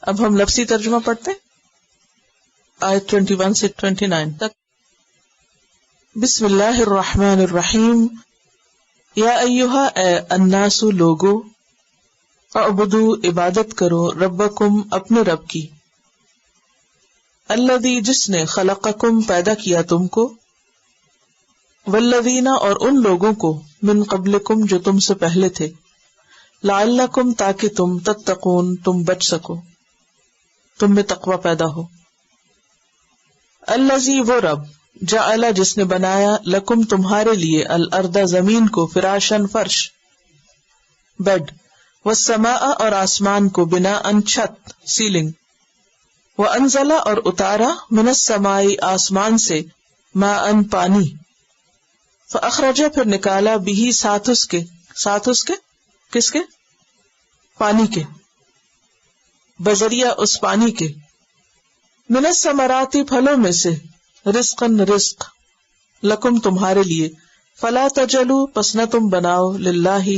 اب ہم لفظی ترجمہ پڑھتے ہیں آیت 21 سے 29 تک. بسم اللہ الرحمن الرحیم. یا ایھا اے الناس لوگو، اعبدو عبادت کرو، ربکم اپنے رب کی، الذی جس نے خلقکم پیدا کیا تم کو، والذین اور ان لوگوں کو، من قبلکم جو تم سے پہلے تھے، لعلکم تاکہ تم، تتقون تم بچ سکو، تم میں تقوی پیدا ہو. الذی وہ رب، جعل جس نے بنایا، لکم تمہارے لیے، الارض زمین کو، فراشن فرش، بیڈ، والسماء اور آسمان کو، بناء چھت، سیلنگ، وانزل اور اتارا، من السماء آسمان سے، ماء پانی، فاخرج پھر نکالا، بھی ساتھ اس کے، ساتھ اس کے کس کے؟ پانی کے، بذریعہ اس پانی کے، من الثمرات پھلوں میں سے، رزقاً رزق، لکم تمہارے لیے، فلا تجلوا پس نہ تم بناؤ، للہ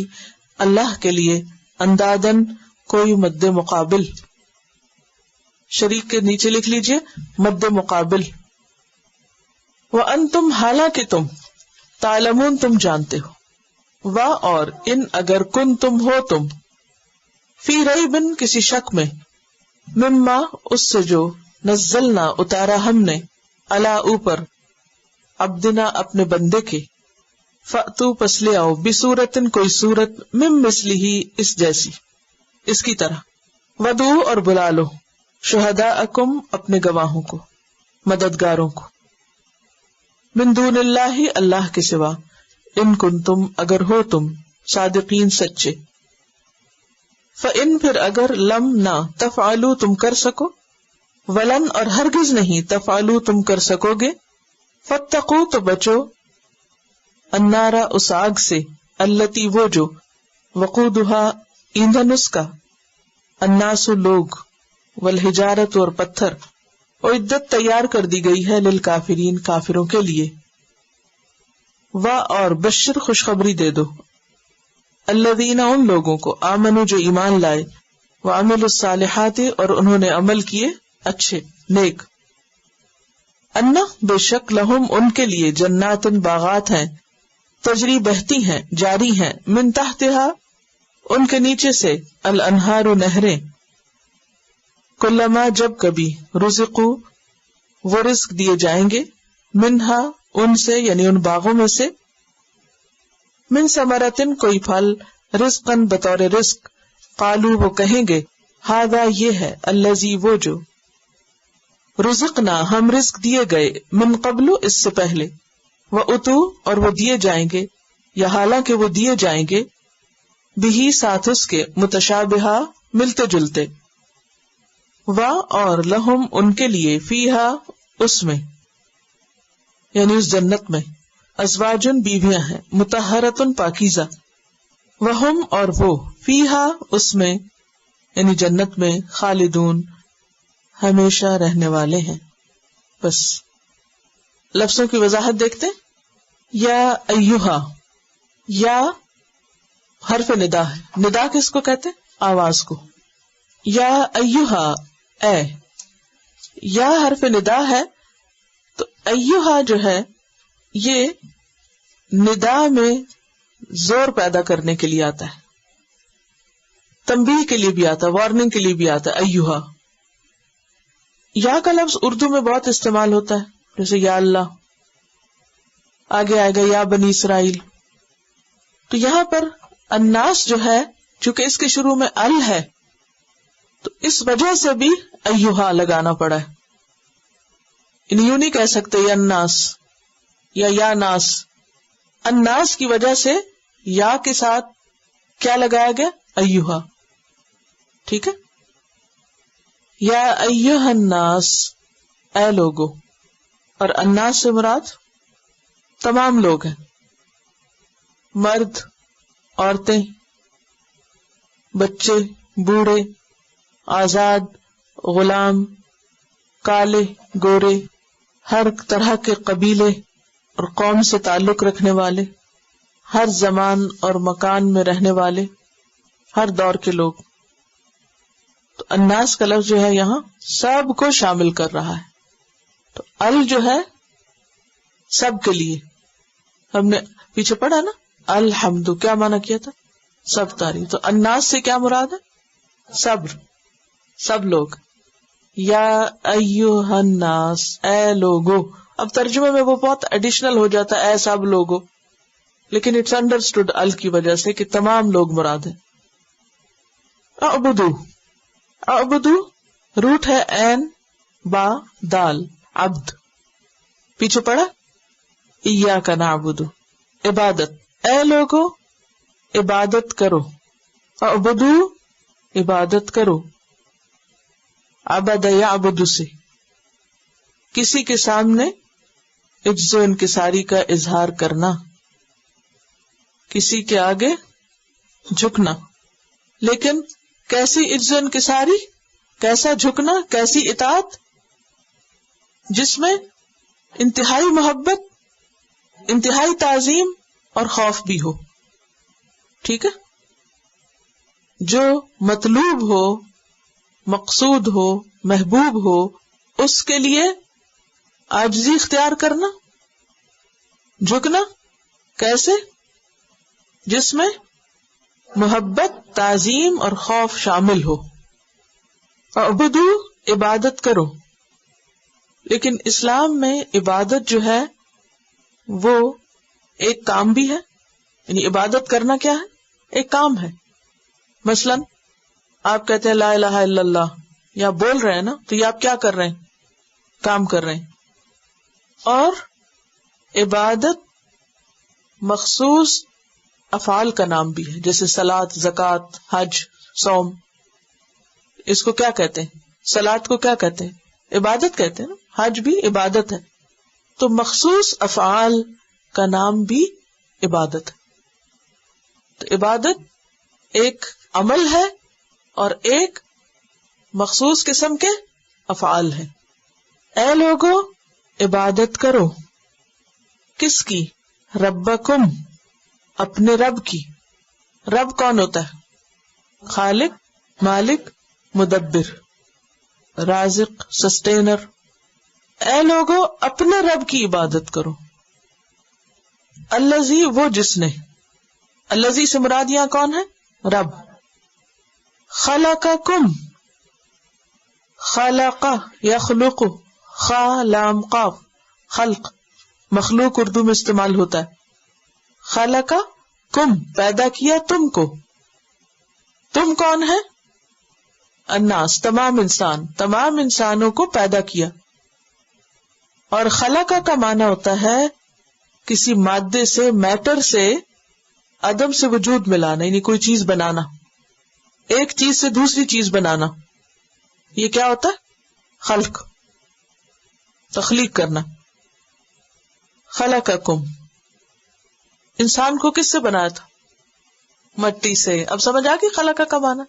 اللہ کے لیے، اندادن کوئی مد مقابل، شریک کے نیچے لکھ لیجئے مد مقابل، وانتم حالانکہ تم، تعلمون تم جانتے ہو، وا اور ان اگر کن تم ہو تم، فی ریبن کسی شک میں، مما اس سے جو، نزلنا اتارا ہم نے، علا اوپر، عبدنا اپنے بندے کے، فأتو پس لے آؤ، بصورتن کوئی صورت، من مثلہ اس جیسی، اس کی طرح، ودعو اور بلا لو، شہداءکم اپنے گواہوں کو، مددگاروں کو، من دون اللہ اللہ کے سوا، ان کنتم اگر ہو تم، صادقین سچے، فإن پھر اگر، لم نہ، تفعلوا تم کر سکو، ولن اور ہرگز نہیں، تفعلوا تم کر سکو گے، فاتقوا تو بچو، النار اس آگ سے، التی وہ جو، وقودها ایندھن اس کا، الناس لوگ، والحجارت اور پتھر، اعدت تیار کر دی گئی ہے، للکافرین کافروں کے لیے، وا اور بشر خوشخبری دے دو، الذین ان لوگوں کو، آمنوا جو ایمان لائے، وعملوا الصالحات اور انہوں نے عمل کیے اچھے نیک، انا بے شک، لہم ان کے لیے، جنات باغات ہیں، تجری بہتی ہیں، جاری ہیں، من تحتہا ان کے نیچے سے، الانہار نہریں، کلما جب کبھی، رزقو وہ رزق دیے جائیں گے، منہا ان سے یعنی ان باغوں میں سے، من ثمرتن کوئی پھل، رزقن بطور رزق، قالو وہ کہیں گے، ہذا یہ ہے، الذی وہ جو، رزقنا ہم رزق دیے گئے، من قبل اس سے پہلے، واتو اور وہ دیے جائیں گے، یا حالانکہ وہ دیے جائیں گے، بھی ساتھ اس کے، متشابہا ملتے جلتے، وا اور لہم ان کے لیے، فیہا اس میں یعنی اس جنت میں، ازواجن بیویاں ہیں، مطہرتن پاکیزہ، وہم اور وہ، فیہا اس میں یعنی جنت میں، خالدون ہمیشہ رہنے والے ہیں. بس لفظوں کی وضاحت دیکھتے. یا ایھا، یا حرف ندا ہے. ندا کس کو کہتے؟ آواز کو. یا ایھا اے، یا حرف ندا ہے تو ایھا جو ہے یہ ندا میں زور پیدا کرنے کے لیے آتا ہے، تنبیہ کے لیے بھی آتا ہے، وارننگ کے لیے بھی آتا ہے. ایھا، یا کا لفظ اردو میں بہت استعمال ہوتا ہے، جیسے یا اللہ، آگے آئے گا یا بنی اسرائیل. تو یہاں پر الناس جو ہے چونکہ اس کے شروع میں ال ہے تو اس وجہ سے بھی ایھا لگانا پڑا ہے. یوں نہیں کہہ سکتے یا الناس یا ناس. الناس کی وجہ سے یا کے ساتھ کیا لگایا گیا؟ ایھا. ٹھیک ہے. یا ایھا الناس، اے لوگو. اور الناس سے مراد تمام لوگ ہیں، مرد، عورتیں، بچے، بوڑھے، آزاد، غلام، کالے، گورے، ہر طرح کے قبیلے اور قوم سے تعلق رکھنے والے، ہر زمان اور مکان میں رہنے والے، ہر دور کے لوگ. تو تو الناس کا لفظ جو ہے یہاں سب کو شامل کر رہا ہے. تو ال جو ہے سب کے لیے. ہم نے پیچھے پڑھا نا الحمد کیا معنی کیا تھا؟ سب تعریف. تو الناس سے کیا مراد ہے؟ صبر، سب لوگ. یا ایھا الناس اے لوگو. اب ترجمے میں وہ بہت ایڈیشنل ہو جاتا ہے اے سب لوگو، لیکن اٹس انڈرسٹوڈ ال کی وجہ سے کہ تمام لوگ مراد ہے. اعبدو، اعبدو روٹ ہے عین با دال عبد. پیچھے پڑا ایاک نعبد عبادت. اے لوگو عبادت کرو. اعبدو عبادت کرو. عبد یعبد سے کسی کے سامنے عجز و انکساری کا اظہار کرنا، کسی کے آگے جھکنا. لیکن کیسی عجز و انکساری، کیسا جھکنا، کیسی اطاعت؟ جس میں انتہائی محبت، انتہائی تعظیم اور خوف بھی ہو. ٹھیک ہے؟ جو مطلوب ہو، مقصود ہو، محبوب ہو، اس کے لیے عاجزی اختیار کرنا، جھکنا. کیسے؟ جس میں محبت، تعظیم اور خوف شامل ہو. اعبدو عبادت کرو. لیکن اسلام میں عبادت جو ہے وہ ایک کام بھی ہے. یعنی عبادت کرنا کیا ہے؟ ایک کام ہے. مثلا آپ کہتے ہیں لا الہ الا اللہ، یا بول رہے ہیں نا، تو یہ آپ کیا کر رہے ہیں؟ کام کر رہے ہیں. اور عبادت مخصوص افعال کا نام بھی ہے، جیسے صلاۃ، زکوٰۃ، حج، صوم. اس کو کیا کہتے ہیں؟ صلاۃ کو کیا کہتے ہیں؟ عبادت کہتے ہیں نا. حج بھی عبادت ہے. تو مخصوص افعال کا نام بھی عبادت ہے. تو عبادت ایک عمل ہے اور ایک مخصوص قسم کے افعال ہے. اے لوگو عبادت کرو. کس کی؟ ربکم اپنے رب کی. رب کون ہوتا ہے؟ خالق، مالک، مدبر، رازق، سسٹینر. اے لوگو اپنے رب کی عبادت کرو. الذی وہ جس نے، الذی سے مراد یہاں کون ہے؟ رب. خلقکم، خلق یخلق، خا لام قاف، خلق مخلوق اردو میں استعمال ہوتا ہے. خلق کم پیدا کیا تم کو. تم کون ہے؟ الناس تمام انسان، تمام انسانوں کو پیدا کیا. اور خلق کا معنی ہوتا ہے کسی مادے سے، میٹر سے عدم سے وجود میں لانا، یعنی کوئی چیز بنانا، ایک چیز سے دوسری چیز بنانا. یہ کیا ہوتا ہے؟ خلق، تخلیق کرنا. خلقکم، انسان کو کس سے بنایا تھا؟ مٹی سے. اب سمجھ آ گئی خلق کا معنی؟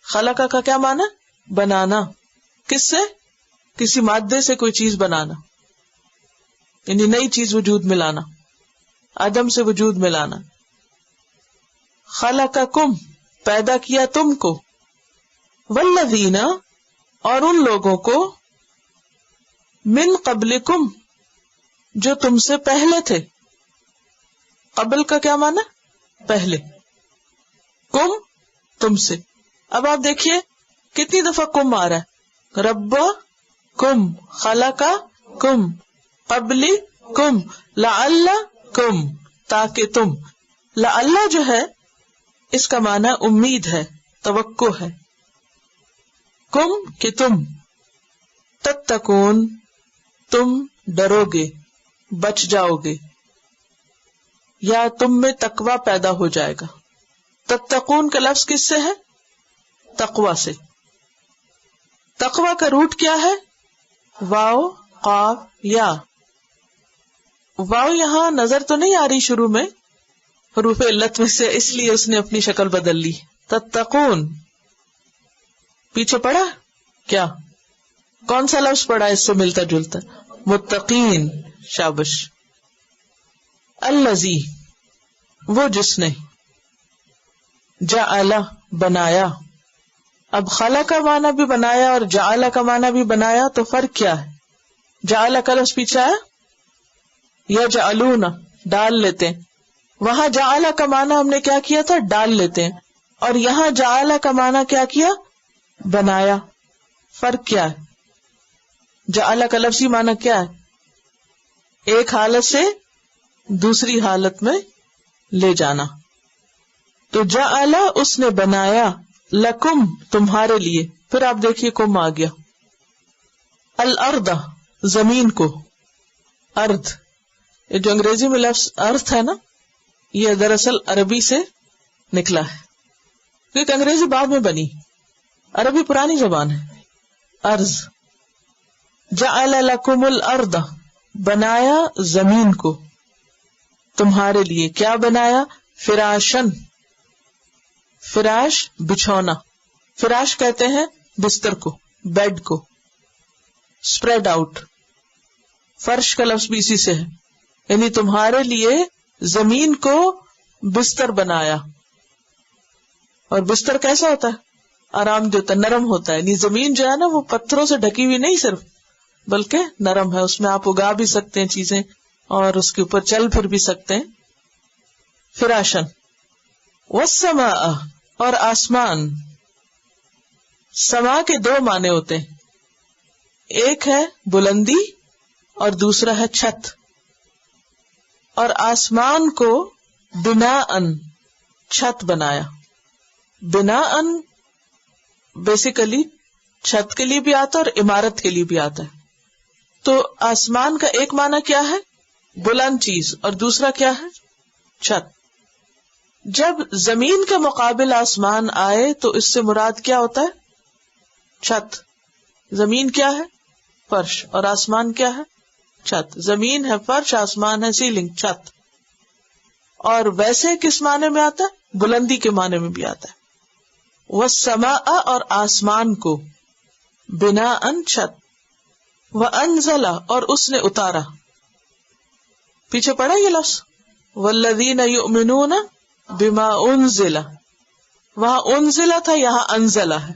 خلق کا کیا معنی؟ بنانا. کس سے؟ کسی مادے سے کوئی چیز بنانا، یعنی نئی چیز وجود میں لانا، عدم سے وجود میں لانا. خلقکم پیدا کیا تم کو. والذین اور ان لوگوں کو، من قبلکم جو تم سے پہلے تھے. قبل کا کیا معنی؟ پہلے. کم تم سے. اب آپ دیکھیے کتنی دفعہ کم آ رہا ہے. رب کم، خلق کم، قبلی کم، لعل کم تاکہ تم. لعل جو ہے اس کا معنی امید ہے، توقع ہے. کم کہ تم، تتقون تم ڈرو گے، بچ جاؤ گے، یا تم میں تقوی پیدا ہو جائے گا. تتقون کا لفظ کس سے ہے؟ تقوی سے. تقوی کا روٹ کیا ہے؟ واو قاف یا. واو یہاں نظر تو نہیں آ رہی شروع میں حروف علت میں سے، اس لیے اس نے اپنی شکل بدل لی. تتقون پیچھے پڑا کیا؟ کون سا لفظ پڑا اس سے ملتا جلتا؟ متقین. شابش. الذی وہ جس نے، جعل بنایا، اب خلق کا معنی بھی بنایا اور جعل کا معنی بھی بنایا، تو فرق کیا ہے؟ جعل کا لفظ پیچھے آیا یجعلون، ڈال لیتے ہیں، وہاں جعل کا معنی ہم نے کیا کیا تھا؟ ڈال لیتے ہیں، اور یہاں جعل کا معنی کیا کیا؟ بنایا۔ فرق کیا ہے؟ جعل کا لفظی معنی کیا ہے؟ ایک حالت سے دوسری حالت میں لے جانا۔ تو جعل اس نے بنایا، لکم تمہارے لیے، پھر آپ دیکھیے کم آ گیا، الارض زمین کو، ارض، یہ جو انگریزی میں لفظ ارتھ ہے نا، یہ دراصل عربی سے نکلا ہے، کیونکہ انگریزی بعد میں بنی، عربی پرانی زبان ہے۔ ارض، جعل لکم الارض، بنایا زمین کو تمہارے لیے، کیا بنایا؟ فراشن، فراش بچھونا، فراش کہتے ہیں بستر کو، بیڈ کو، سپریڈ آؤٹ، فرش کا لفظ بھی اسی سے ہے، یعنی تمہارے لیے زمین کو بستر بنایا۔ اور بستر کیسا ہوتا ہے؟ آرام دہ ہوتا ہے، نرم ہوتا ہے، یعنی زمین جو ہے نا وہ پتھروں سے ڈھکی ہوئی نہیں صرف، بلکہ نرم ہے، اس میں آپ اگا بھی سکتے ہیں چیزیں اور اس کے اوپر چل پھر بھی سکتے ہیں۔ فراشن، والسماء، اور آسمان۔ سما کے دو معنی ہوتے ہیں، ایک ہے بلندی اور دوسرا ہے چھت، اور آسمان کو بناءً چھت بنایا۔ بناءً بیسیکلی چھت کے لیے بھی آتا ہے اور عمارت کے لیے بھی آتا ہے۔ تو آسمان کا ایک معنی کیا ہے؟ بلند چیز، اور دوسرا کیا ہے؟ چھت۔ جب زمین کے مقابل آسمان آئے تو اس سے مراد کیا ہوتا ہے؟ چھت۔ زمین کیا ہے؟ فرش، اور آسمان کیا ہے؟ چھت۔ زمین ہے فرش، آسمان ہے سیلنگ، چھت۔ اور ویسے کس معنی میں آتا ہے؟ بلندی کے معنی میں بھی آتا ہے۔ والسماء، اور آسمان کو، بناءً چھت، وانزل، اور اس نے اتارا۔ پیچھے پڑا یہ لفظ والذین یؤمنون بما انزل، وہاں انزل تھا، یہاں انزل ہے۔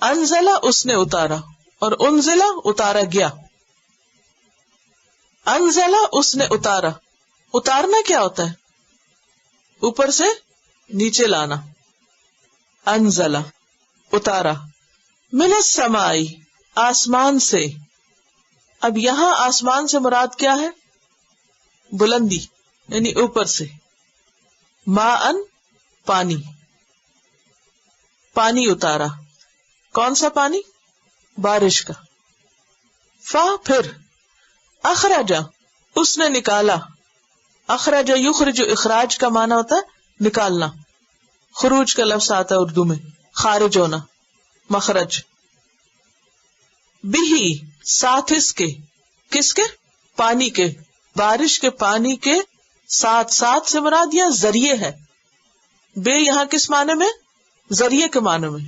انزل اس نے اتارا، اور انزل اتارا گیا۔ انزل اس نے اتارا، اتارنا کیا ہوتا ہے؟ اوپر سے نیچے لانا۔ انزل اتارا، من السماء آسمان سے۔ اب یہاں آسمان سے مراد کیا ہے؟ بلندی، یعنی اوپر سے۔ ماءً پانی، پانی اتارا۔ کون سا پانی؟ بارش کا۔ فا پھر، اخرج اس نے نکالا۔ اخرج یخرج، اخراج کا معنی ہوتا ہے نکالنا، خروج کا لفظ آتا ہے اردو میں، خارج ہونا، مخرج۔ بھی ساتھ اس کے، کس کے؟ پانی کے، بارش کے پانی کے ساتھ، ساتھ سے مراد یہ ذریعے ہے۔ بے یہاں کس معنی میں؟ ذریعے کے معنی میں،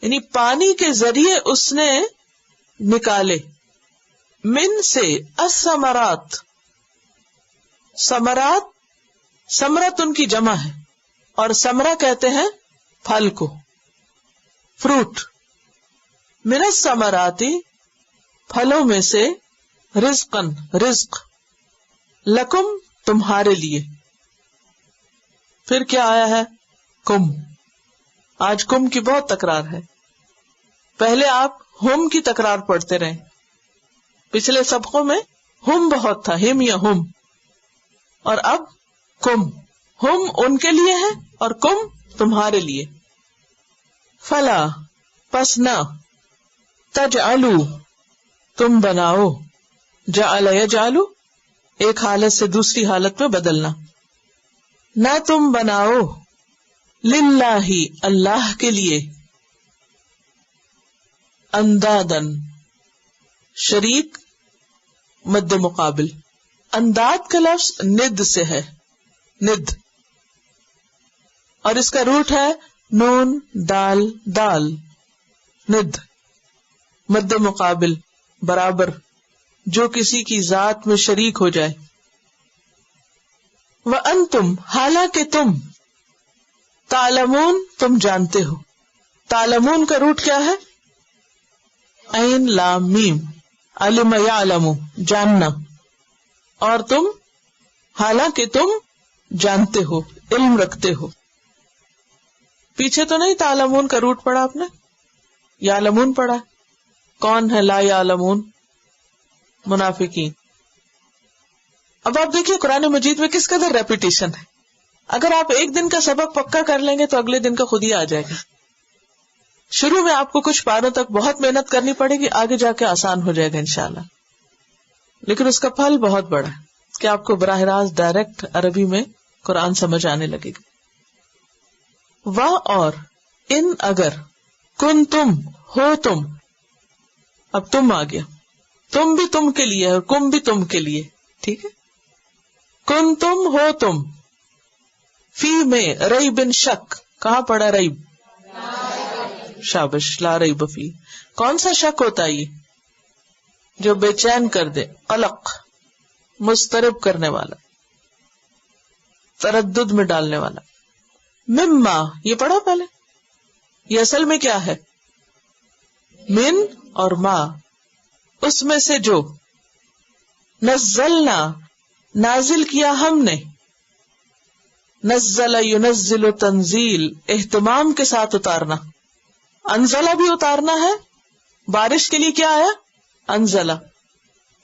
یعنی پانی کے ذریعے اس نے نکالے۔ من سے الثمرات، ثمرات، ثمرت ان کی جمع ہے، اور ثمرہ کہتے ہیں پھل کو، فروٹ۔ من الثمرات پھلوں میں سے، رزقاً رزق، لکم تمہارے لیے۔ پھر کیا آیا ہے؟ کم۔ آج کم کی بہت تکرار ہے، پہلے آپ ہم کی تکرار پڑھتے رہے، پچھلے سبقوں میں ہم بہت تھا، ہم یا ہم، اور اب کم۔ ہم ان کے لیے ہے اور کم تمہارے لیے۔ فلا پس نہ، تجعلو تم بناؤ، جعل یجعلو ایک حالت سے دوسری حالت میں بدلنا، نہ تم بناؤ، للہ اللہ کے لیے، اندادن شریک مد مقابل۔ انداد کا لفظ ند سے ہے، ند، اور اس کا روٹ ہے نون دال دال، ند، مد مقابل، برابر، جو کسی کی ذات میں شریک ہو جائے۔ وَأَنْتُمْ حالانکہ تم، تعلمون تم جانتے ہو، تعلمون کا روٹ کیا ہے؟ عین لام میم، علم یعلم جاننا، اور تم حالانکہ تم جانتے ہو، علم رکھتے ہو. پیچھے تو نہیں تعلمون کا روٹ پڑھا آپ نے، یعلمون پڑھا. کون ہے لا یعلمون؟ منافقین. اب آپ دیکھیے قرآن مجید میں کس قدر ریپیٹیشن ہے. اگر آپ ایک دن کا سبق پکا کر لیں گے تو اگلے دن کا خود ہی آ جائے گا. شروع میں آپ کو کچھ پاروں تک بہت محنت کرنی پڑے گی، آگے جا کے آسان ہو جائے گا انشاءاللہ. لیکن اس کا پھل بہت بڑا ہے کہ آپ کو براہ راست ڈائریکٹ عربی میں قرآن سمجھ آنے لگے گا. اور ان اگر، کن تم ہو تم، اب تم آ گیا، تم بھی تم کے لیے اور کم بھی تم کے لیے. ٹھیک ہے، کن تم ہو تم، فی میں ریب شک. کہاں پڑا ریب؟ شابش، لا ریب فی. کون سا شک ہوتا ہے یہ؟ جو بے چین کر دے، قلق، مضطرب کرنے والا، تردد میں ڈالنے والا. مما، یہ پڑھا پہلے، یہ اصل میں کیا ہے؟ من اور ما، اس میں سے جو، نزلنا، نازل کیا ہم نے، نزل ینزل تنزیل، اہتمام کے ساتھ اتارنا. انزلہ بھی اتارنا ہے، بارش کے لیے کیا آیا؟ انزلہ،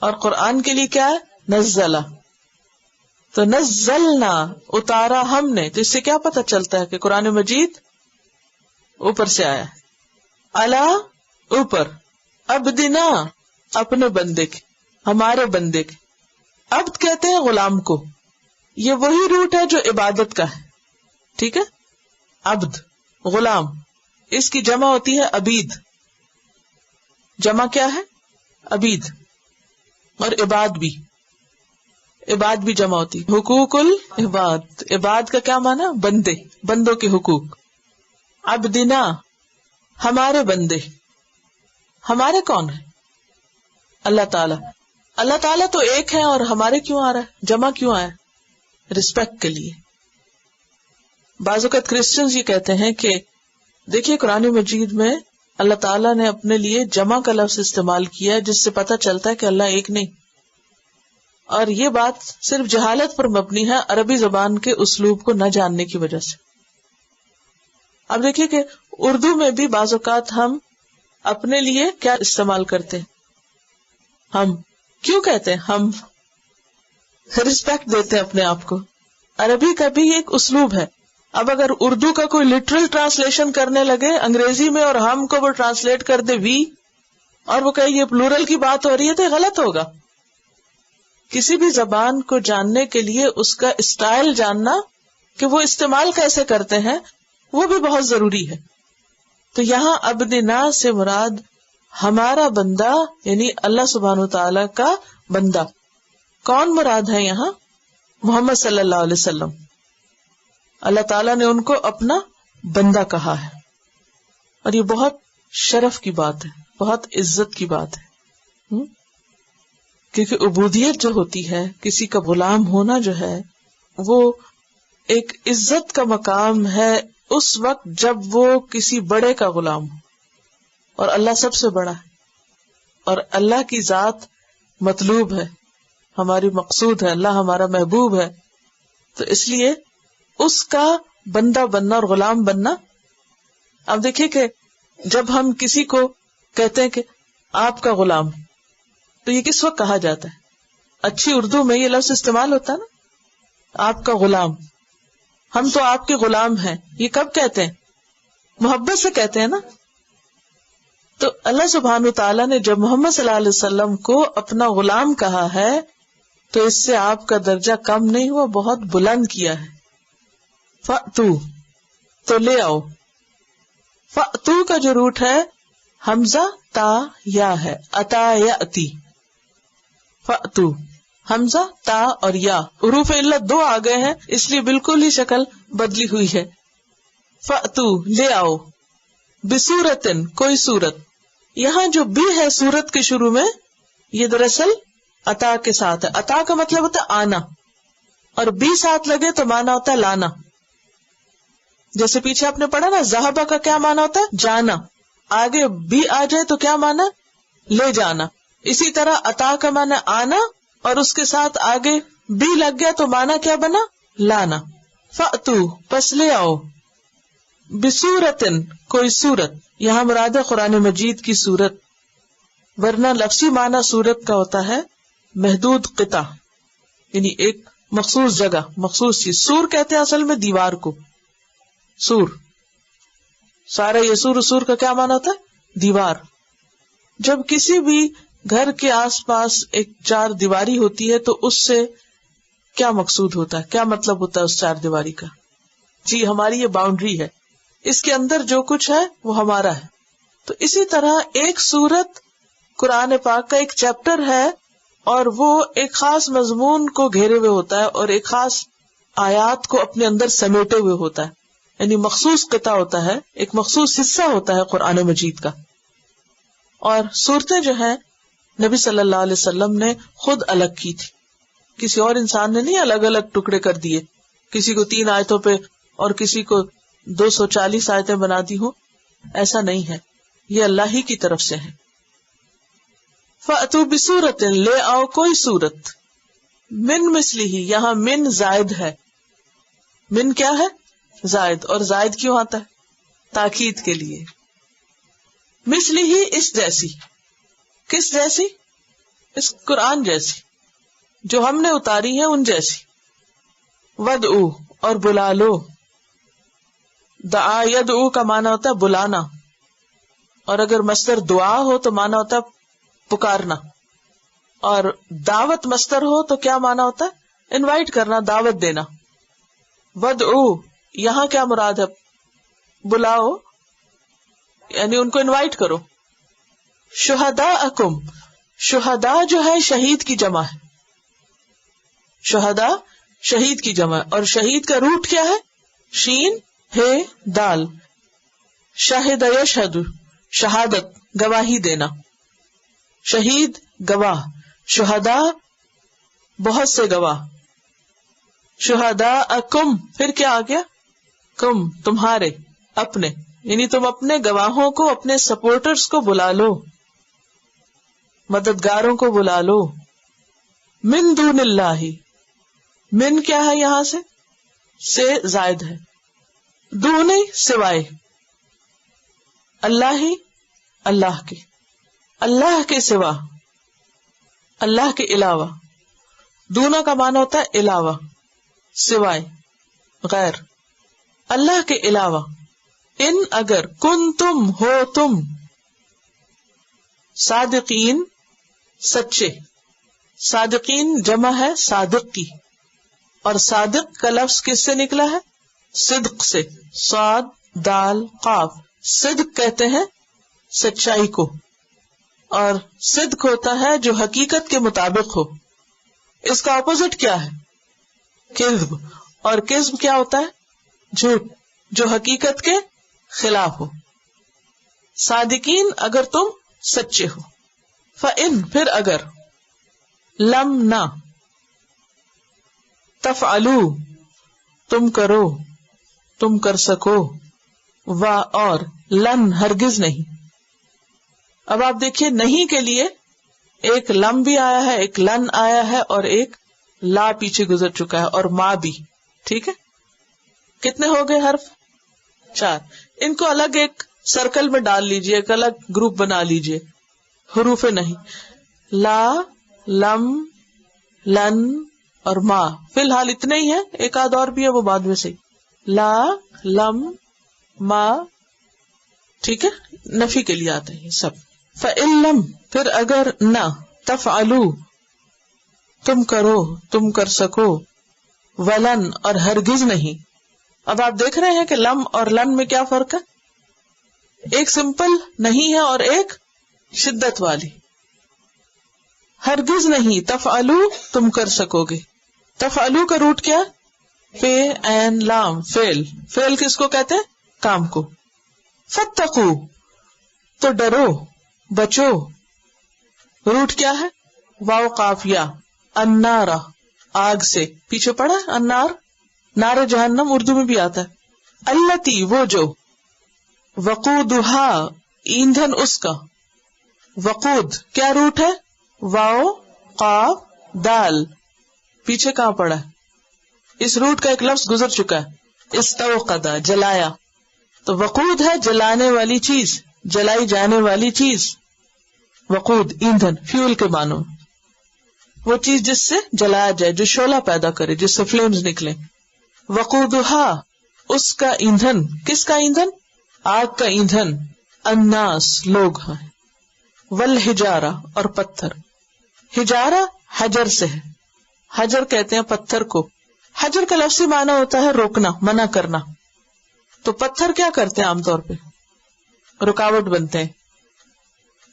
اور قرآن کے لیے کیا ہے؟ نزلہ. تو نزلنا، اتارا ہم نے. تو اس سے کیا پتہ چلتا ہے کہ قرآن مجید اوپر سے آیا ہے. الا، اوپر، عبدنا، اپنے بندے کے، ہمارے بندے کے. عبد کہتے ہیں غلام کو. یہ وہی روٹ ہے جو عبادت کا ہے. ٹھیک ہے، عبد، غلام. اس کی جمع ہوتی ہے عبید. جمع کیا ہے؟ عبید. اور عباد بھی، عباد بھی جمع ہوتی. حقوق العباد، عباد کا کیا معنی؟ بندے، بندوں کے حقوق. عبدنا، ہمارے بندے. ہمارے کون ہیں؟ اللہ تعالی. اللہ تعالیٰ تو ایک ہے، اور ہمارے کیوں آ رہا ہے؟ جمع کیوں آیا؟ رسپیکٹ کے لیے. بعض اوقات کرسچنز یہ کہتے ہیں کہ دیکھیے قرآن مجید میں اللہ تعالیٰ نے اپنے لیے جمع کا لفظ استعمال کیا، جس سے پتہ چلتا ہے کہ اللہ ایک نہیں. اور یہ بات صرف جہالت پر مبنی ہے، عربی زبان کے اسلوب کو نہ جاننے کی وجہ سے. اب دیکھیے کہ اردو میں بھی بعض اوقات ہم اپنے لیے کیا استعمال کرتے ہیں؟ ہم. کیوں کہتے ہیں ہم؟ رسپیکٹ دیتے ہیں اپنے آپ کو. عربی کا بھی ایک اسلوب ہے. اب اگر اردو کا کوئی لٹرل ٹرانسلیشن کرنے لگے انگریزی میں، اور ہم کو وہ ٹرانسلیٹ کر دے وی، اور وہ کہے یہ پلورل کی بات ہو رہی ہے، تو یہ غلط ہوگا. کسی بھی زبان کو جاننے کے لیے اس کا اسٹائل جاننا، کہ وہ استعمال کیسے کرتے ہیں، وہ بھی بہت ضروری ہے. تو یہاں عبدنا سے مراد ہمارا بندہ، یعنی اللہ سبحانہ وتعالی کا بندہ. کون مراد ہے یہاں؟ محمد صلی اللہ علیہ وسلم. اللہ تعالیٰ نے ان کو اپنا بندہ کہا ہے، اور یہ بہت شرف کی بات ہے، بہت عزت کی بات ہے. کیونکہ عبودیت جو ہوتی ہے، کسی کا غلام ہونا جو ہے، وہ ایک عزت کا مقام ہے اس وقت جب وہ کسی بڑے کا غلام ہو. اور اللہ سب سے بڑا ہے، اور اللہ کی ذات مطلوب ہے، ہماری مقصود ہے، اللہ ہمارا محبوب ہے. تو اس لیے اس کا بندہ بننا اور غلام بننا. اب دیکھیے کہ جب ہم کسی کو کہتے ہیں کہ آپ کا غلام، تو یہ کس وقت کہا جاتا ہے؟ اچھی اردو میں یہ لفظ استعمال ہوتا ہے نا، آپ کا غلام، ہم تو آپ کے غلام ہیں. یہ کب کہتے ہیں؟ محبت سے کہتے ہیں نا. تو اللہ سبحانہ تعالیٰ نے جب محمد صلی اللہ علیہ وسلم کو اپنا غلام کہا ہے، تو اس سے آپ کا درجہ کم نہیں ہوا، بہت بلند کیا ہے. فَأْتُو، تو لے آؤ. فَأْتُو کا جو روٹ ہے حمزہ تا یا ہے، اتا یاتی. فَأْتُو، حمزہ تا اور یا، حروف علت دو آ گئے ہیں، اس لیے بالکل ہی شکل بدلی ہوئی ہے. فَأْتُو، لے آؤ. بِسُورَةٍ، کوئی صورت. یہاں جو بھی ہے صورت کے شروع میں، یہ دراصل عطا کے ساتھ ہے. عطا کا مطلب ہوتا ہے آنا، اور بھی ساتھ لگے تو مانا ہوتا ہے لانا. جیسے پیچھے آپ نے پڑھا نا ذہبہ کا کیا معنی ہوتا ہے؟ جانا. آگے بھی آ جائے تو کیا معنی؟ لے جانا. اسی طرح عطا کا معنی آنا اور اس کے ساتھ آگے بھی لگ گیا تو معنی کیا بنا؟ لانا. فأتو پس لے آؤ، بصورتن کوئی صورت، یہاں مراد ہے قرآن مجید کی صورت، ورنہ لفظی معنی صورت کا ہوتا ہے محدود قطع، یعنی ایک مخصوص جگہ، مخصوص چیز. سور کہتے ہیں اصل میں دیوار کو، سور، سارا یسور سور کا کیا معنی ہوتا ہے؟ دیوار. جب کسی بھی گھر کے آس پاس ایک چار دیواری ہوتی ہے تو اس سے کیا مقصود ہوتا ہے، کیا مطلب ہوتا ہے اس چار دیواری کا؟ جی ہماری یہ باؤنڈری ہے، اس کے اندر جو کچھ ہے وہ ہمارا ہے. تو اسی طرح ایک سورت قرآن پاک کا ایک چیپٹر ہے اور وہ ایک خاص مضمون کو گھیرے ہوئے ہوتا ہے اور ایک خاص آیات کو اپنے اندر سمیٹے ہوئے ہوتا ہے، یعنی مخصوص قطع ہوتا ہے، ایک مخصوص حصہ ہوتا ہے قرآن مجید کا. اور صورتیں جو ہیں نبی صلی اللہ علیہ وسلم نے خود الگ کی تھی، کسی اور انسان نے نہیں الگ الگ ٹکڑے کر دیے، کسی کو 3 آیتوں پہ اور کسی کو 240 آیتیں بنا دی ہوں، ایسا نہیں ہے، یہ اللہ ہی کی طرف سے ہے. فَأْتُوا بِسُورَةٍ لے آؤ کوئی صورت، من مثلہ، یہاں من زائد ہے، من کیا ہے؟ زائد. اور زائد کیوں آتا ہے؟ تاکید کے لیے. مثلہ اس جیسی، کس جیسی؟ اس قرآن جیسی جو ہم نے اتاری ہے ان جیسی. ودعو اور بلا لو، دعا یدعو کا معنی ہوتا ہے بلانا، اور اگر مصدر دعا ہو تو معنی ہوتا ہے پکارنا، اور دعوت مصدر ہو تو کیا معنی ہوتا ہے؟ انوائٹ کرنا، دعوت دینا. ودعو یہاں کیا مراد ہے؟ بلاؤ، یعنی ان کو انوائٹ کرو. شہداءکم، شہداء جو ہے شہید کی جمع ہے، شہداء شہید کی جمع ہے، اور شہید کا روٹ کیا ہے؟ شین ہے دال. شاہد یشہد شہادت، گواہی دینا، شہید گواہ، شہداء بہت سے گواہ. شہداءکم پھر کیا آ گیا؟ کم تمہارے، اپنے، یعنی تم اپنے گواہوں کو، اپنے سپورٹرز کو بلا لو، مددگاروں کو بلا لو. من دون اللہ، من کیا ہے یہاں سے زائد ہے، دون سوائے، اللہ ہی، اللہ کے، اللہ کے سوا، اللہ کے علاوہ. دونا کا معنی ہوتا ہے علاوہ، سوائے، غیر، اللہ کے علاوہ. ان اگر کن تم ہو تم صادقین سچے، صادقین جمع ہے صادق کی، اور صادق کا لفظ کس سے نکلا ہے؟ صدق سے، صاد دال قاف. صدق کہتے ہیں سچائی کو، اور صدق ہوتا ہے جو حقیقت کے مطابق ہو. اس کا اپوزٹ کیا ہے؟ کذب. اور کذب کیا ہوتا ہے؟ جھوٹ، جو حقیقت کے خلاف ہو. صادقین اگر تم سچے ہو. فَإِن پھر اگر، لم نہ، تفعلوا تم کرو، تم کر سکو، و اور، لن ہرگز نہیں. اب آپ دیکھیے نہیں کے لیے ایک لم بھی آیا ہے، ایک لن آیا ہے، اور ایک لا پیچھے گزر چکا ہے، اور ما بھی. ٹھیک ہے، کتنے ہو گئے حرف؟ 4. ان کو الگ ایک سرکل میں ڈال لیجئے، ایک الگ گروپ بنا لیجئے. حروف نہیں، لا، لم، لن اور ما. فی الحال اتنے ہی ہیں، ایک آدھ اور بھی ہے وہ بعد میں سے. لا، لم، ما. ٹھیک ہے، نفی کے لیے آتے ہیں یہ سب. فَإِن لَمْ پھر اگر نہ، تفعلوا تم کرو، تم کر سکو، ولن اور ہرگز نہیں. اب آپ دیکھ رہے ہیں کہ لم اور لن میں کیا فرق ہے؟ ایک سمپل نہیں ہے اور ایک شدت والی. ہرگز نہیں، تفعلوا تم کر سکو گے. تفعلوا کا روٹ کیا؟ فے این لام، فعل. فعل کس کو کہتے ہیں؟ کام کو. فاتقوا تو ڈرو، بچو. روٹ کیا ہے؟ واو قاف یا. النار آگ سے، پیچھے پڑا النار، نار جہنم اردو میں بھی آتا ہے. التی وہ جو، وقودھا ایندھن اس کا. وقود کیا روٹ ہے؟ واو قاف دال. پیچھے کہاں پڑا ہے؟ اس روٹ کا ایک لفظ گزر چکا ہے، استوقد جلایا. تو وقود ہے جلانے والی چیز، جلائی جانے والی چیز. وقود ایندھن، فیول کے معنوں، وہ چیز جس سے جلایا جائے، جو شعلہ پیدا کرے، جس سے فلیمز نکلے. وقودھا اس کا ایندھن، کس کا ایندھن؟ آگ کا ایندھن. الناس لوگ ہیں. والحجارہ اور پتھر. حجارہ حجر سے ہے، حجر کہتے ہیں پتھر کو. حجر کا لفظی معنی ہوتا ہے روکنا، منع کرنا. تو پتھر کیا کرتے ہیں عام طور پہ؟ رکاوٹ بنتے ہیں.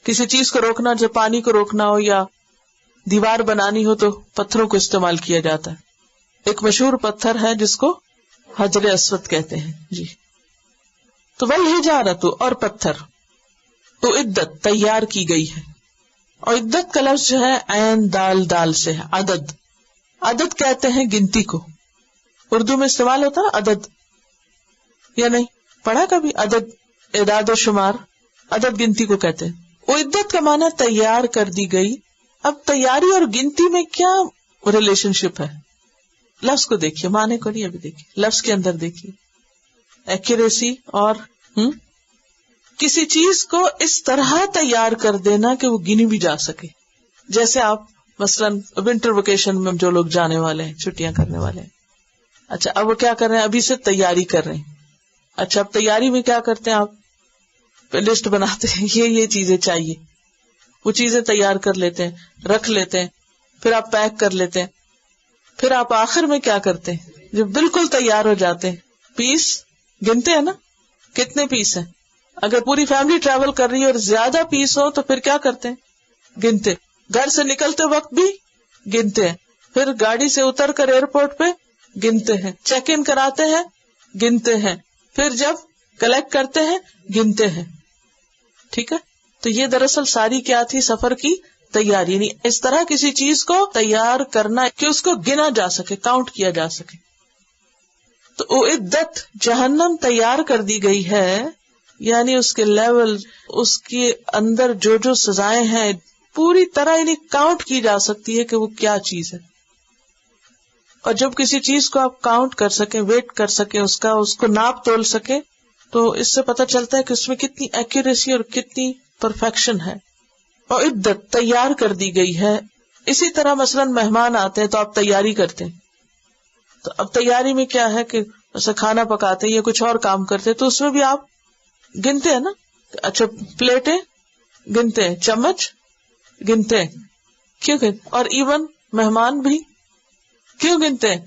کسی چیز کو روکنا، جب پانی کو روکنا ہو یا دیوار بنانی ہو تو پتھروں کو استعمال کیا جاتا ہے. ایک مشہور پتھر ہے جس کو حجر اسود کہتے ہیں. جی تو والحجارۃ اور پتھر. تو عدت تیار کی گئی ہے. اور عدت کا لفظ جو ہے عین دال دال سے ہے. عدد، عدد کہتے ہیں گنتی کو. اردو میں استعمال ہوتا ہے عدد، یا نہیں پڑھا کبھی؟ عدد اعداد و شمار، عدد گنتی کو کہتے ہیں. وہ عدت کا معنی تیار کر دی گئی. اب تیاری اور گنتی میں کیا ریلیشن شپ ہے؟ لفظ کو دیکھیے، معنی کو نہیں ابھی دیکھیے، لفظ کے اندر دیکھیے. ایکوریسی اور کسی چیز کو اس طرح تیار کر دینا کہ وہ گنی بھی جا سکے. جیسے آپ مثلاً ونٹر ویکیشن میں جو لوگ جانے والے ہیں، چھٹیاں کرنے والے ہیں، اچھا اب وہ کیا کر رہے ہیں؟ ابھی سے تیاری کر رہے ہیں. اچھا اب تیاری میں کیا کرتے ہیں؟ آپ لسٹ بناتے ہیں، یہ چیزیں چاہیے، وہ چیزیں تیار کر لیتے ہیں، رکھ لیتے ہیں، پھر آپ پیک کر لیتے ہیں. پھر آپ آخر میں کیا کرتے ہیں؟ جب بالکل تیار ہو جاتے ہیں، پیس گنتے ہیں نا، کتنے پیس ہیں. اگر پوری فیملی ٹریول کر رہی ہے اور زیادہ پیس ہو تو پھر کیا کرتے ہیں؟ گنتے. گھر سے نکلتے وقت بھی گنتے ہیں، پھر گاڑی سے اتر کر ایئرپورٹ پہ گنتے ہیں، چیک ان کراتے ہیں گنتے ہیں، پھر جب کلیکٹ کرتے ہیں گنتے ہیں. ٹھیک ہے، تو یہ دراصل ساری کیا تھی؟ سفر کی تیاری. یعنی اس طرح کسی چیز کو تیار کرنا کہ اس کو گنا جا سکے، کاؤنٹ کیا جا سکے. تو عدت جہنم تیار کر دی گئی ہے، یعنی اس کے لیول، اس کے اندر جو جو سزائیں ہیں پوری طرح یعنی کاؤنٹ کی جا سکتی ہے کہ وہ کیا چیز ہے. اور جب کسی چیز کو آپ کاؤنٹ کر سکیں، ویٹ کر سکیں، اس کو ناپ تول سکیں، تو اس سے پتہ چلتا ہے کہ اس میں کتنی ایکوریسی اور کتنی پرفیکشن ہے. اور عدت تیار کر دی گئی ہے. اسی طرح مثلاً مہمان آتے ہیں تو آپ تیاری کرتے ہیں. تو اب تیاری میں کیا ہے کہ جیسے کھانا پکاتے ہیں یا کچھ اور کام کرتے ہیں تو اس میں بھی آپ گنتے ہیں نا. اچھا پلیٹیں گنتے ہیں، چمچ گنتے ہیں، کیوں کہ اور ایون مہمان بھی کیوں گنتے ہیں،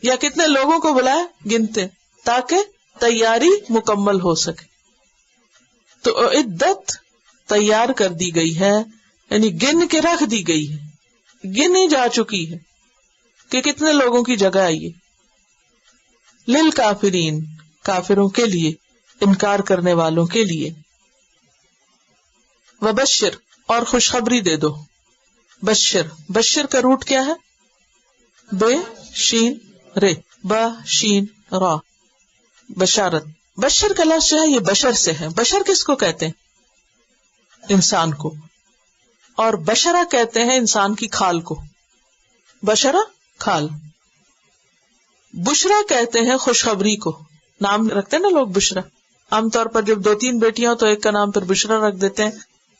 یا کتنے لوگوں کو بلائے گنتے ہیں تاکہ تیاری مکمل ہو سکے. تو عدت تیار کر دی گئی ہے، یعنی گن کے رکھ دی گئی ہے، گنی جا چکی ہے کہ کتنے لوگوں کی جگہ آئیے. للکافرین کافروں کے لیے، انکار کرنے والوں کے لیے. وبشر اور خوشخبری دے دو. بشر، بشر کا روٹ کیا ہے؟ بے شین رے، با شین را، بشارت. بشر کا لفظ جو ہے یہ بشر سے ہے. بشر کس کو کہتے ہیں؟ انسان کو. اور بشرہ کہتے ہیں انسان کی کھال کو. بشرہ کھال. بشرا کہتے ہیں خوشخبری کو. نام رکھتے ہیں نا لوگ بشرا. عام طور پر جب 2-3 بیٹیاں ہو تو ایک کا نام پھر بشرا رکھ دیتے ہیں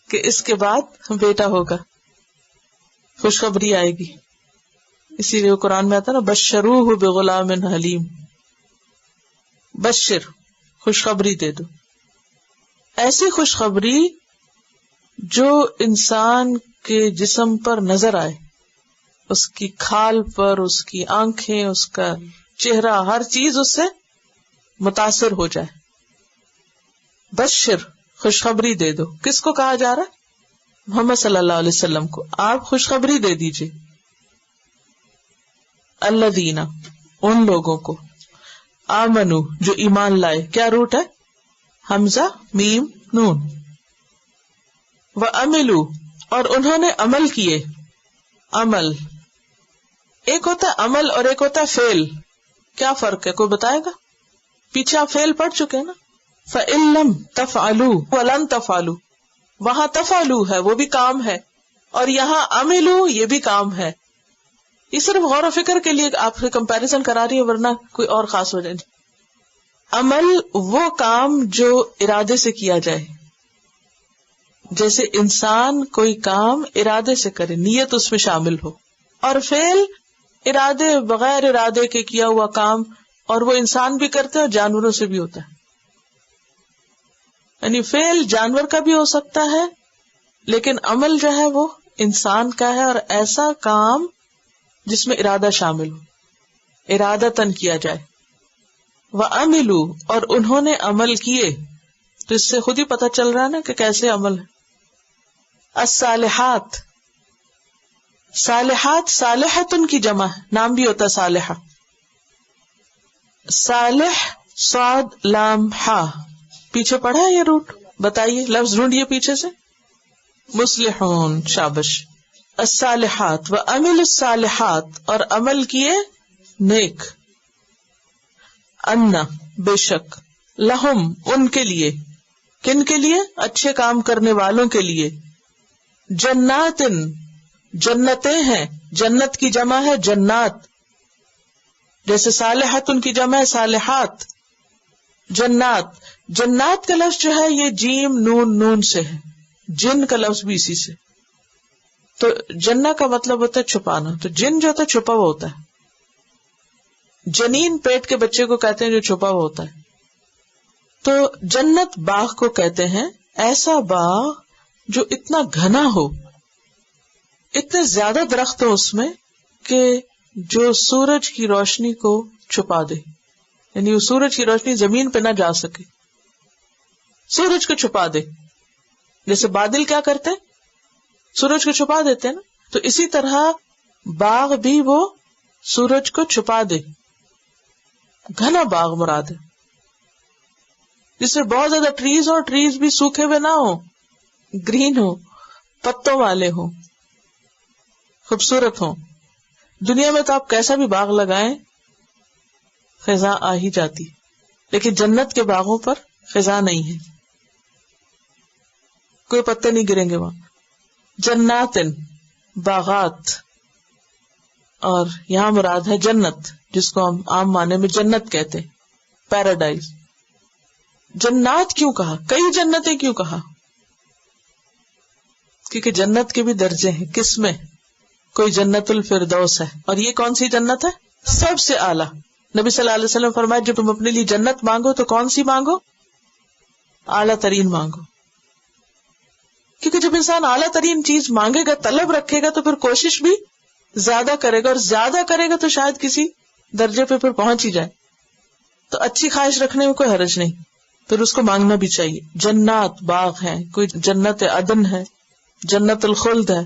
کہ اس کے بعد بیٹا ہوگا، خوشخبری آئے گی. اسی لیے قرآن میں آتا نا بشروہ بغلام حلیم. بشر خوشخبری دے دو، ایسی خوشخبری جو انسان کے جسم پر نظر آئے، اس کی کھال پر، اس کی آنکھیں، اس کا چہرہ، ہر چیز اس سے متاثر ہو جائے. بشر خوشخبری دے دو. کس کو کہا جا رہا ہے؟ محمد صلی اللہ علیہ وسلم کو. آپ خوشخبری دے دیجئے. الذین ان لوگوں کو، آمنو جو ایمان لائے. کیا روٹ ہے؟ حمزہ میم نون. وعملو اور انہوں نے عمل کیے. عمل ایک ہوتا ہے عمل اور ایک ہوتا ہے فعل. کیا فرق ہے؟ کوئی بتائے گا؟ پیچھے آپ فعل پڑھ چکے ہیں نا، فَإِن لَمْ تَفْعَلُوا وَلَن تَفْعَلُوا، وہاں تفعلوا ہے وہ بھی کام ہے، اور یہاں عملوا یہ بھی کام ہے. یہ صرف غور و فکر کے لیے آپ سے کمپیریزن کرا رہی ہے، ورنہ کوئی اور خاص ہو جائے. عمل وہ کام جو ارادے سے کیا جائے، جیسے انسان کوئی کام ارادے سے کرے، نیت اس میں شامل ہو. اور فعل ارادے بغیر ارادے کے کیا ہوا کام، اور وہ انسان بھی کرتے ہیں اور جانوروں سے بھی ہوتا ہے. یعنی فعل جانور کا بھی ہو سکتا ہے، لیکن عمل جو ہے وہ انسان کا ہے، اور ایسا کام جس میں ارادہ شامل ہو، ارادتاً کیا جائے. وَعَمِلُوا، اور انہوں نے عمل کیے. تو اس سے خود ہی پتہ چل رہا ہے نا کہ کیسے عمل ہے. الصالحات، صالحات صالحتن کی جمع ہے، نام بھی ہوتا ہے صالحہ. صالح صاد لام ہا، پیچھے پڑھا ہے یہ روٹ؟ بتائیے، لفظ ڈھونڈیے پیچھے سے. مصلحون، شابش. الصالحات وعمل الصالحات، اور عمل کیے نیک. انا، بے شک. لہم، ان کے لیے. کن کے لیے؟ اچھے کام کرنے والوں کے لیے. جناتن، جنتیں ہیں. جنت کی جمع ہے جنات، جیسے صالحات ان کی جمع ہے صالحات. جنات، جنات کا لفظ جو ہے یہ جیم نون نون سے ہے، جن کا لفظ بھی اسی سے. تو جنہ کا مطلب ہوتا ہے چھپانا، تو جن جو ہوتا ہے چھپا ہوا ہوتا ہے. جنین پیٹ کے بچے کو کہتے ہیں جو چھپا ہوا ہوتا ہے. تو جنت باغ کو کہتے ہیں، ایسا باغ جو اتنا گھنا ہو، اتنے زیادہ درخت ہو اس میں کہ جو سورج کی روشنی کو چھپا دے. یعنی وہ سورج کی روشنی زمین پہ نہ جا سکے، سورج کو چھپا دے. جیسے بادل کیا کرتے ہیں؟ سورج کو چھپا دیتے ہیں نا. تو اسی طرح باغ بھی وہ سورج کو چھپا دے. گھنا باغ مراد ہے جس میں بہت زیادہ ٹریز ہو، ٹریز بھی سوکھے ہوئے نہ ہو، گرین ہو، پتوں والے ہو، خوبصورت ہو. دنیا میں تو آپ کیسا بھی باغ لگائیں خزاں آ ہی جاتی، لیکن جنت کے باغوں پر خزاں نہیں ہے، کوئی پتے نہیں گریں گے وہاں. جناتن، باغات. اور یہاں مراد ہے جنت، جس کو ہم عام معنی میں جنت کہتے ہیں، پیراڈائز. جنات کیوں کہا؟ کئی جنتیں کیوں کہا؟ کیونکہ جنت کے بھی درجے ہیں. کس میں؟ کوئی جنت الفردوس ہے، اور یہ کون سی جنت ہے؟ سب سے اعلیٰ. نبی صلی اللہ علیہ وسلم فرمایا جب تم اپنے لیے جنت مانگو تو کون سی مانگو؟ اعلیٰ ترین مانگو. کیونکہ جب انسان اعلیٰ ترین چیز مانگے گا، طلب رکھے گا، تو پھر کوشش بھی زیادہ کرے گا، اور زیادہ کرے گا تو شاید کسی درجے پہ پھر پہنچ ہی جائے. تو اچھی خواہش رکھنے میں کوئی حرج نہیں، پھر اس کو مانگنا بھی چاہیے. جنات باغ ہیں، کوئی جنت عدن ہے، جنت الخلد ہے،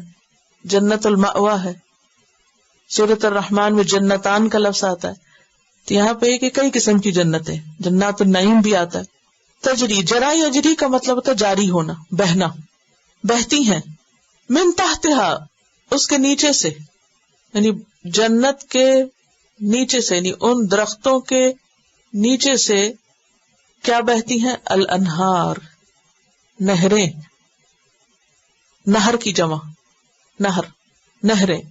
جنت المأوا ہے. سورۃ الرحمن میں جنتان کا لفظ آتا ہے. تو یہاں پہ کہ کئی قسم کی جنتیں، جنات النعیم بھی آتا ہے. تجری، جرا یجری کا مطلب ہوتا ہے جاری ہونا، بہنا، بہتی ہیں. من تحتہا، اس کے نیچے سے، یعنی جنت کے نیچے سے، یعنی ان درختوں کے نیچے سے کیا بہتی ہیں؟ الانہار، نہریں. نہر کی جمع نہر، نہریں.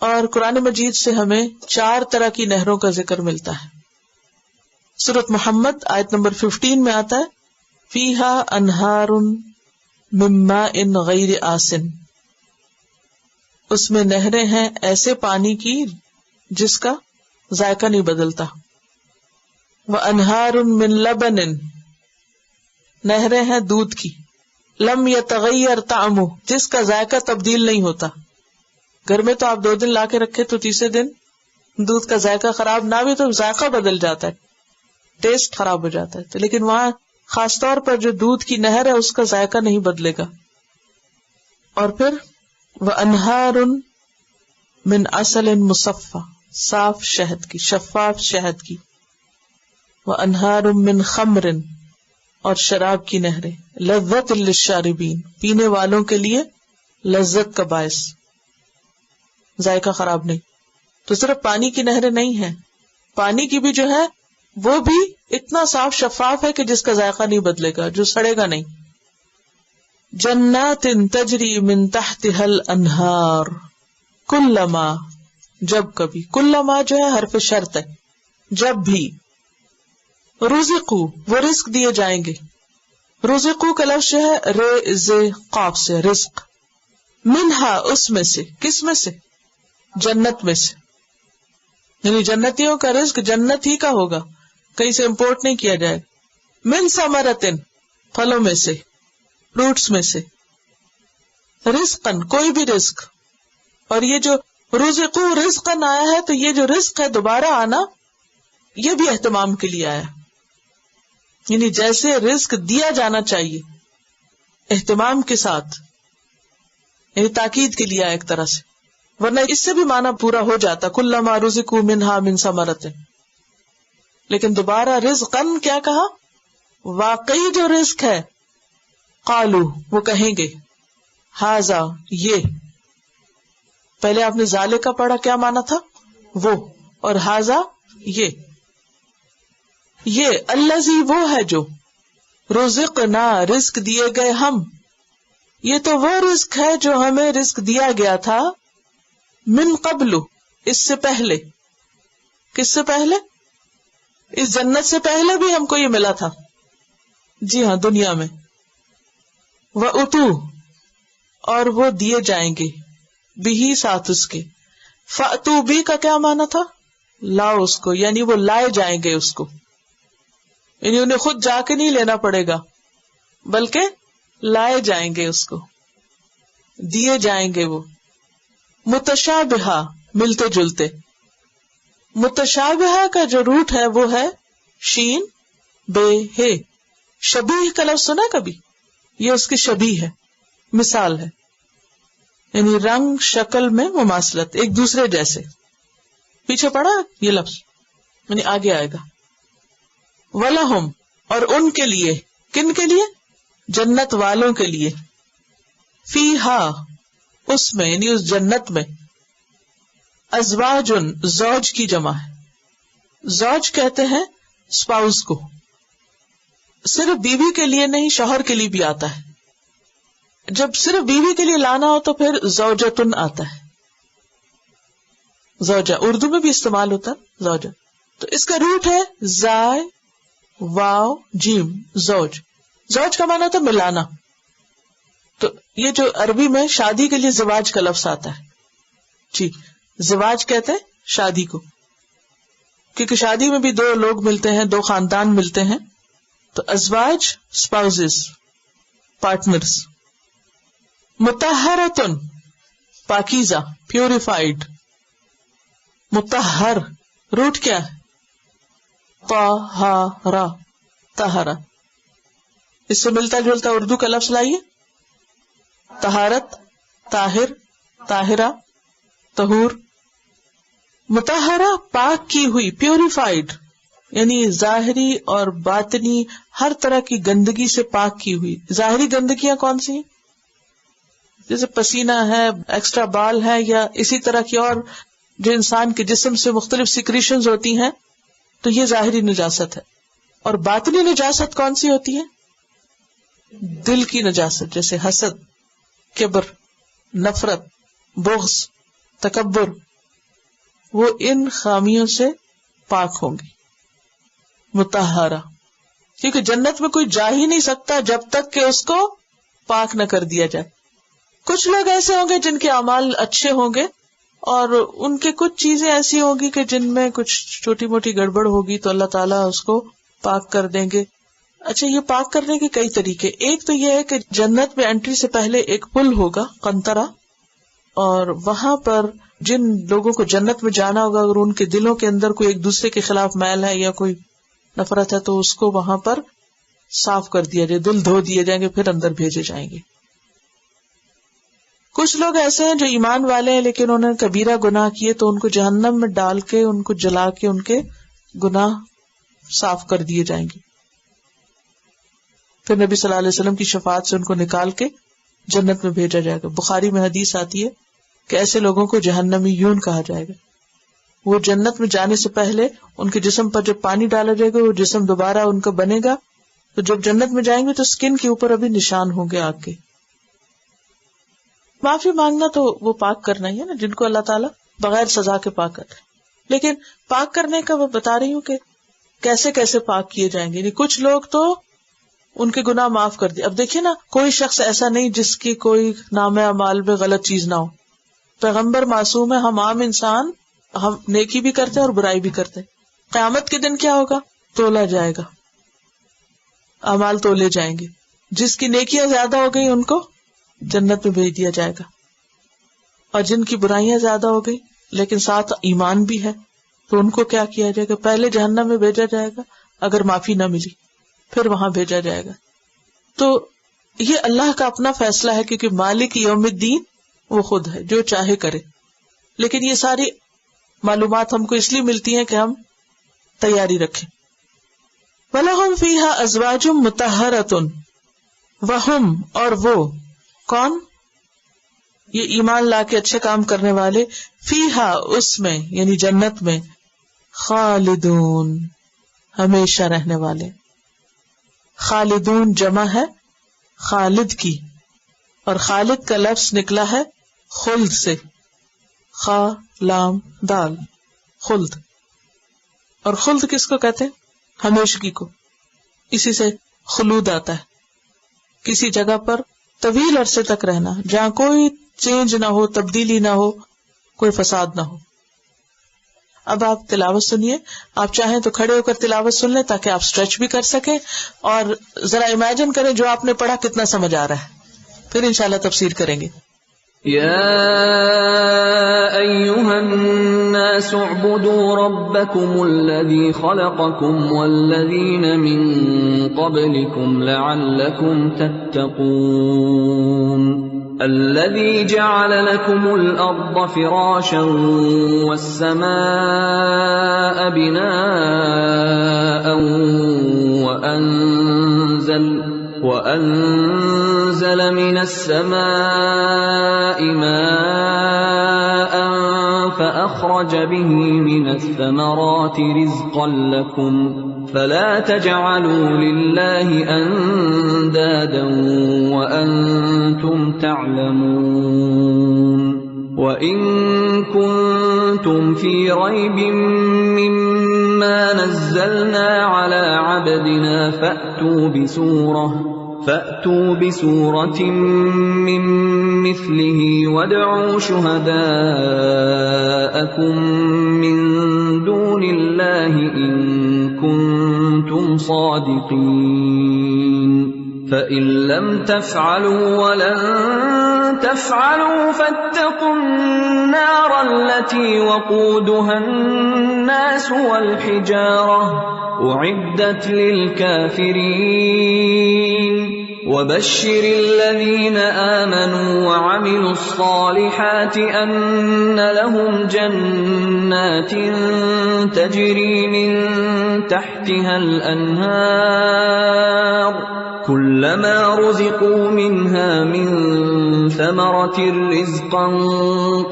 اور قرآن مجید سے ہمیں 4 طرح کی نہروں کا ذکر ملتا ہے. سورۃ محمد آیت نمبر 15 میں آتا ہے فیہا انہار من ماء غیر آسن، اس میں نہریں ہیں ایسے پانی کی جس کا ذائقہ نہیں بدلتا. وانہار من لبن، نہریں ہیں دودھ کی. لم یتغیر طعمہ، جس کا ذائقہ تبدیل نہیں ہوتا. گھر میں تو آپ 2 دن لا کے رکھے تو تیسرے دن دودھ کا ذائقہ خراب نہ بھی تو ذائقہ بدل جاتا ہے، ٹیسٹ خراب ہو جاتا ہے. لیکن وہاں خاص طور پر جو دودھ کی نہر ہے اس کا ذائقہ نہیں بدلے گا. اور پھر وانہار من عسل مصفی، صاف شہد کی، شفاف شہد کی. وانہار من خمر، اور شراب کی نہریں. لذت للشاربین، پینے والوں کے لیے لذت کا باعث، ذائقہ خراب نہیں. تو صرف پانی کی نہریں نہیں ہیں، پانی کی بھی جو ہے وہ بھی اتنا صاف شفاف ہے کہ جس کا ذائقہ نہیں بدلے گا، جو سڑے گا نہیں. جنات تجری من تحتها الانہار کلما، جب کبھی، کلما جو ہے حرف شرط ہے، جب بھی، رزقو وہ رزق دیے جائیں گے. رزقو کا لفظ ہے رز قاف سے رزق، منہا اس میں سے، کس میں سے؟ جنت میں سے. یعنی جنتیوں کا رزق جنت ہی کا ہوگا، کہیں سے امپورٹ نہیں کیا جائے. من ثمرتن پھلوں میں سے، فروٹس میں سے. رزقن کوئی بھی رزق. اور یہ جو رزقو رزقن آیا ہے تو یہ جو رزق ہے دوبارہ آنا یہ بھی اہتمام کے لیے آیا، یعنی جیسے رزق دیا جانا چاہیے اہتمام کے ساتھ، یعنی تاکید کے لیے ایک طرح سے، ورنہ اس سے بھی معنی پورا ہو جاتا کلما رزقوا منہا من ثمرۃ. لیکن دوبارہ رزقن کیا کہا؟ واقعی جو رزق ہے. قالو وہ کہیں گے، ہاذا یہ، پہلے آپ نے ذالک کا پڑھا، کیا معنی تھا؟ وہ، اور ہاذا یہ الذی وہ ہے جو، رزقنا رزق دیے گئے ہم، یہ تو وہ رزق ہے جو ہمیں رزق دیا گیا تھا، من قبل اس سے پہلے. کس سے پہلے؟ اس جنت سے پہلے بھی ہم کو یہ ملا تھا. جی ہاں، دنیا میں. وَأُتُو اور وہ دیے جائیں گے، بھی ساتھ اس کے. فَأْتُوا بھی کا کیا معنی تھا؟ لاؤ اس کو، یعنی وہ لائے جائیں گے اس کو، یعنی انہیں خود جا کے نہیں لینا پڑے گا بلکہ لائے جائیں گے اس کو، دیے جائیں گے وہ. متشابہہ ملتے جلتے. متشابہہ کا جو روٹ ہے وہ ہے شین بے ہے. شبیہ کا لفظ سنا کبھی؟ یہ اس کی شبیہ ہے، مثال ہے، یعنی رنگ شکل میں مماثلت، ایک دوسرے جیسے. پیچھے پڑا یہ لفظ، یعنی آگے آئے گا. وَلَهُمْ اور ان کے لیے، کن کے لیے؟ جنت والوں کے لیے. فِيهَا اس میں، یعنی اس جنت میں. ازواج زوج کی جمع ہے. زوج کہتے ہیں اسپاؤس کو. صرف بیوی کے لیے نہیں، شوہر کے لیے بھی آتا ہے. جب صرف بیوی کے لیے لانا ہو تو پھر زوجتن آتا ہے. زوجہ اردو میں بھی استعمال ہوتا ہے زوجہ. تو اس کا روٹ ہے زائے واو جیم، زوج. زوج کا معنی ہوتا ہے ملانا. تو یہ جو عربی میں شادی کے لیے زواج کا لفظ آتا ہے، جی زواج کہتے ہیں شادی کو، کیونکہ شادی میں بھی دو لوگ ملتے ہیں، دو خاندان ملتے ہیں. تو ازواج اسپاؤزز، پارٹنرز. مطہرتن پاکیزہ، پیوریفائڈ. مطہر روٹ کیا ہے؟ طہارا، طہارا. اس سے ملتا جلتا اردو کا لفظ لائیے، طہارت، طاہر، طاہرہ، طہور. مطہرہ پاک کی ہوئی، پیوریفائڈ، یعنی ظاہری اور باطنی ہر طرح کی گندگی سے پاک کی ہوئی. ظاہری گندگیاں کون سی ہیں؟ جیسے پسینہ ہے، ایکسٹرا بال ہے، یا اسی طرح کی اور جو انسان کے جسم سے مختلف سیکریشنز ہوتی ہیں، تو یہ ظاہری نجاست ہے. اور باطنی نجاست کون سی ہوتی ہے؟ دل کی نجاست، جیسے حسد، کبر، نفرت، بغض، تکبر. وہ ان خامیوں سے پاک ہوں گی. مطہرہ، کیونکہ جنت میں کوئی جا ہی نہیں سکتا جب تک کہ اس کو پاک نہ کر دیا جائے. کچھ لوگ ایسے ہوں گے جن کے اعمال اچھے ہوں گے اور ان کے کچھ چیزیں ایسی ہوں گی کہ جن میں کچھ چھوٹی موٹی گڑبڑ ہوگی تو اللہ تعالیٰ اس کو پاک کر دیں گے. اچھا، یہ پاک کرنے کے کئی طریقے. ایک تو یہ ہے کہ جنت میں انٹری سے پہلے ایک پل ہوگا، قنطرہ، اور وہاں پر جن لوگوں کو جنت میں جانا ہوگا اگر ان کے دلوں کے اندر کوئی ایک دوسرے کے خلاف میل ہے یا کوئی نفرت ہے تو اس کو وہاں پر صاف کر دیا جائے، دل دھو دیے جائیں گے، پھر اندر بھیجے جائیں گے. کچھ لوگ ایسے ہیں جو ایمان والے ہیں لیکن انہوں نے کبیرہ گناہ کیے تو ان کو جہنم میں ڈال کے، ان کو جلا کے ان کے گناہ صاف کر دیے جائیں گے. پھر نبی صلی اللہ علیہ وسلم کی شفاعت سے ان کو نکال کے جنت میں بھیجا جائے گا. بخاری میں حدیث آتی ہے کہ ایسے لوگوں کو جہنمی یون کہا جائے گا. وہ جنت میں جانے سے پہلے ان کے جسم پر جب پانی ڈالا جائے گا وہ جسم دوبارہ ان کا بنے گا، تو جب جنت میں جائیں گے تو اسکن کے اوپر ابھی نشان ہوں گے آگ کے. معافی مانگنا تو وہ پاک کرنا ہی ہے نا، جن کو اللہ تعالیٰ بغیر سزا کے پاک کرتا ہے. لیکن پاک کرنے کا میں بتا رہی ہوں کہ کیسے کیسے پاک کیے جائیں گے. یعنی کچھ لوگ تو ان کے گناہ معاف کر دیے. اب دیکھیے نا، کوئی شخص ایسا نہیں جس کی کوئی نام اعمال میں غلط چیز نہ ہو. پیغمبر معصوم ہے، ہم عام انسان، ہم نیکی بھی کرتے اور برائی بھی کرتے. قیامت کے دن کیا ہوگا؟ تولا جائے گا، اعمال تولے جائیں گے. جس کی نیکیاں زیادہ ہو گئی ان کو جنت میں بھیج دیا جائے گا، اور جن کی برائیاں زیادہ ہو گئی لیکن ساتھ ایمان بھی ہے تو ان کو کیا کیا جائے گا؟ پہلے جہنم میں بھیجا جائے گا اگر معافی نہ ملی، پھر وہاں بھیجا جائے گا. تو یہ اللہ کا اپنا فیصلہ ہے، کیونکہ مالک یوم الدین وہ خود ہے، جو چاہے کرے. لیکن یہ ساری معلومات ہم کو اس لیے ملتی ہیں کہ ہم تیاری رکھیں. وَلَهُمْ فِيهَا أَزْوَاجٌ مُطَهَّرَةٌ، وَهُمْ اور وہ کون؟ یہ ایمان لا کے اچھے کام کرنے والے، فیہا اس میں یعنی جنت میں، خالدون ہمیشہ رہنے والے. خالدون جمع ہے خالد کی، اور خالد کا لفظ نکلا ہے خلد سے، خا لام دال، خلد. اور خلد کس کو کہتے ہیں؟ ہمیشگی کو. اسی سے خلود آتا ہے، کسی جگہ پر طویل عرصے تک رہنا، جہاں کوئی چینج نہ ہو، تبدیلی نہ ہو، کوئی فساد نہ ہو. اب آپ تلاوت سنیے. آپ چاہیں تو کھڑے ہو کر تلاوت سن لیں تاکہ آپ اسٹریچ بھی کر سکیں، اور ذرا امیجن کریں جو آپ نے پڑھا کتنا سمجھ آ رہا ہے، پھر انشاءاللہ تفسیر کریں گے. يا أيها الناس اعبدوا ربكم الذي خلقكم والذين من قبلكم لعلكم تتقون الذي جعل لكم الأرض فراشا والسماء بناء وأنزل من السماء ماء فأخرج به من الثمرات رزقا لكم فلا تجعلوا لله أندادا وأنتم تعلمون وَإِن كُنتُمْ فِي رَيْبٍ مِّمَّا نَزَّلْنَا عَلَىٰ عَبْدِنَا فَأْتُوا بِسُورَةٍ مِّن مِّثْلِهِ وَادْعُوا شُهَدَاءَكُم مِّن دُونِ اللَّهِ إِن كُنتُمْ صَادِقِينَ فَإِن لَّمْ تَفْعَلُوا وَلَن تَفْعَلُوا فَاتَّقُوا النَّارَ الَّتِي وَقُودُهَا النَّاسُ وَالْحِجَارَةُ أُعِدَّتْ لِلْكَافِرِينَ وَبَشِّرِ الَّذِينَ آمَنُوا وَعَمِلُوا الصَّالِحَاتِ أَنَّ لَهُمْ جَنَّاتٍ تَجْرِي مِن تَحْتِهَا الْأَنْهَارُ كُلَّمَا رُزِقُوا مِنْهَا مِن ثَمَرَةٍ رِّزْقًا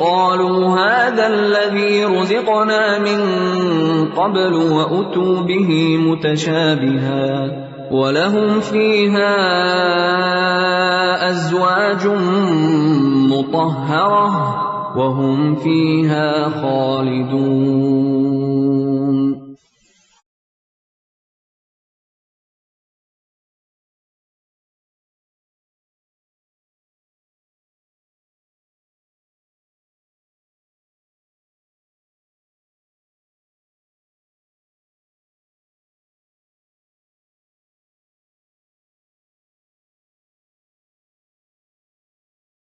قَالُوا هَٰذَا الَّذِي رُزِقْنَا مِن قَبْلُ وَأُتُوا بِهِ مُتَشَابِهًا وَلَهُمْ فِيهَا أَزْوَاجٌ مُّطَهَّرَةٌ وَهُمْ فِيهَا خَالِدُونَ.